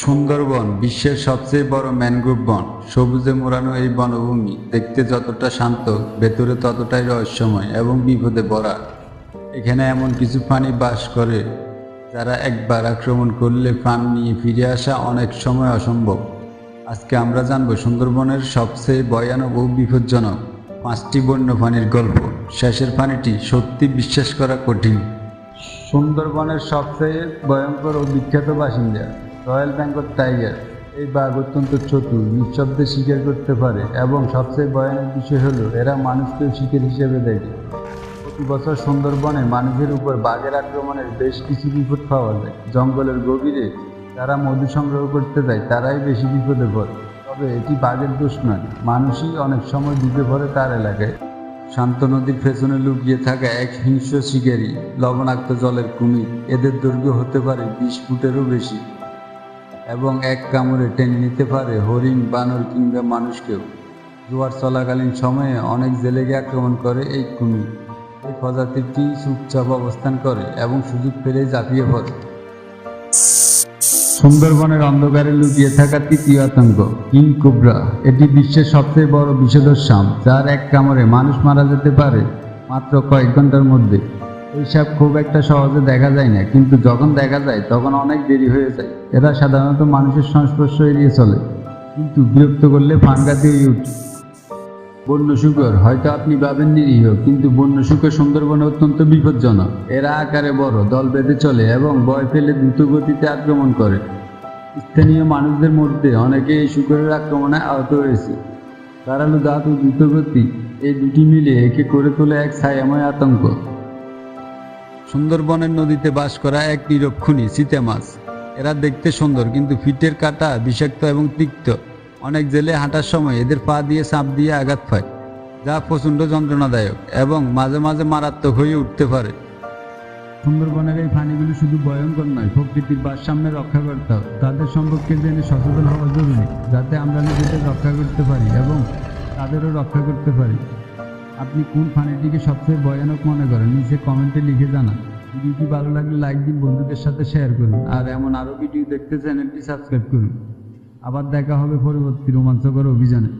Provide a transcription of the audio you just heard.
সুন্দরবন বিশ্বের সবচেয়ে বড় ম্যানগ্রোভ বন। সবুজে মোড়ানো এই বনভূমি দেখতে যতটা শান্ত, ভেতরে ততটাই রহস্যময় এবং বিপদে ভরা। এখানে এমন কিছু প্রাণী বাস করে যারা একবার আক্রমণ করলে প্রাণ নিয়ে ফিরে আসা অনেক সময় অসম্ভব। আজকে আমরা জানব সুন্দরবনের সবচেয়ে ভয়ানক ও বিপজ্জনক 5টি বন্যপ্রাণীর গল্প। শেষের প্রাণীটি সত্যি বিশ্বাস করা কঠিন। সুন্দরবনের সবচেয়ে ভয়ঙ্কর ও বিখ্যাত বাসিন্দা রয়্যাল বেঙ্গল টাইগার। এই বাঘ অত্যন্ত চতুর, নিঃশব্দে শিকার করতে পারে এবং সবচেয়ে ভয়ানক বিষয় হলো এরা মানুষকেও শিকার হিসেবে দেখে। প্রতি বছর সুন্দরবনে মানুষের উপর বাঘের আক্রমণের বেশ কিছু রিপোর্ট পাওয়া যায়। জঙ্গলের গভীরে যারা মধু সংগ্রহ করতে যায় তারাই বেশি বিপদে পড়ে। তবে এটি বাঘের দোষ নয়, মানুষই অনেক সময় ঢুকে পড়ে তার এলাকায়। শান্ত নদীর পেছনে লুকিয়ে থাকা এক হিংস্র শিকারী লবণাক্ত জলের কুমির। এদের দৈর্ঘ্য হতে পারে 20 ফুটেরও বেশি এবং এক কামড়ে টেনে নিতে পারে হরিণ, বানর কিংবা মানুষকেও। জোয়ার চলাকালীন সময়ে অনেক জেলেকে আক্রমণ করে এই কুমির। এই প্রজাতিটি চুপচাপ অবস্থান করে এবং সুযোগ পেলেই ঝাঁপিয়ে পড়ে। সুন্দরবনের অন্ধকারে লুকিয়ে থাকা তৃতীয় আতঙ্ক কিং কোবরা। এটি বিশ্বের সবচেয়ে বড় বিষধর সাপ, যার এক কামড়ে মানুষ মারা যেতে পারে মাত্র কয়েক ঘন্টার মধ্যে। এই সাপ খুব একটা সহজে দেখা যায় না, কিন্তু যখন দেখা যায় তখন অনেক দেরি হয়ে যায়। এরা সাধারণত মানুষের সংস্পর্শ এড়িয়ে চলে, কিন্তু বিরক্ত করলে ফানগাতি হয়ে ওঠে। বন্য শুকর। হয়তো আপনি ভাবেন নিরীহ, কিন্তু বন্য শুকর সুন্দরবনে অত্যন্ত বিপজ্জনক। এরা আকারে বড়, দল বেঁধে চলে এবং ভয় পেলে দ্রুত গতিতে আক্রমণ করে। স্থানীয় মানুষদের মধ্যে অনেকে এই শুকরের আক্রমণে আহত হয়েছে। ধারালো দাঁত ও দ্রুতগতি, এই দুটি মিলে একে করে তোলে এক ছায়াময় আতঙ্ক। সুন্দরবনের নদীতে বাস করা এক নীরব খুনি চিতা মাছ। এরা দেখতে সুন্দর, কিন্তু পিঠের কাঁটা বিষাক্ত এবং তিক্ত। অনেক জেলে হাঁটার সময় এদের পা দিয়ে চাপ দিয়ে আঘাত পায়, যা প্রচণ্ড যন্ত্রণাদায়ক এবং মাঝে মাঝে মারাত্মক হয়ে উঠতে পারে। সুন্দরবনের এই প্রাণীগুলো শুধু ভয়ঙ্কর নয়, প্রকৃতির ভারসাম্য রক্ষা করতে হবে। তাদের সম্পর্কে জেনে সচেতন হওয়া জরুরি, যাতে আমরা নিজেদের রক্ষা করতে পারি এবং তাদেরও রক্ষা করতে পারি। আপনি কোন প্রাণীটিকে সবচেয়ে ভয়ানক মনে করেন নিচে কমেন্টে লিখে জানান। ভিডিওটি ভালো লাগলে লাইক দিন, বন্ধুদের সাথে শেয়ার করুন, আর এমন আরও ভিডিও দেখতে চ্যানেলটি সাবস্ক্রাইব করুন। আবার দেখা হবে পরবর্তী রোমাঞ্চকর অভিযানে।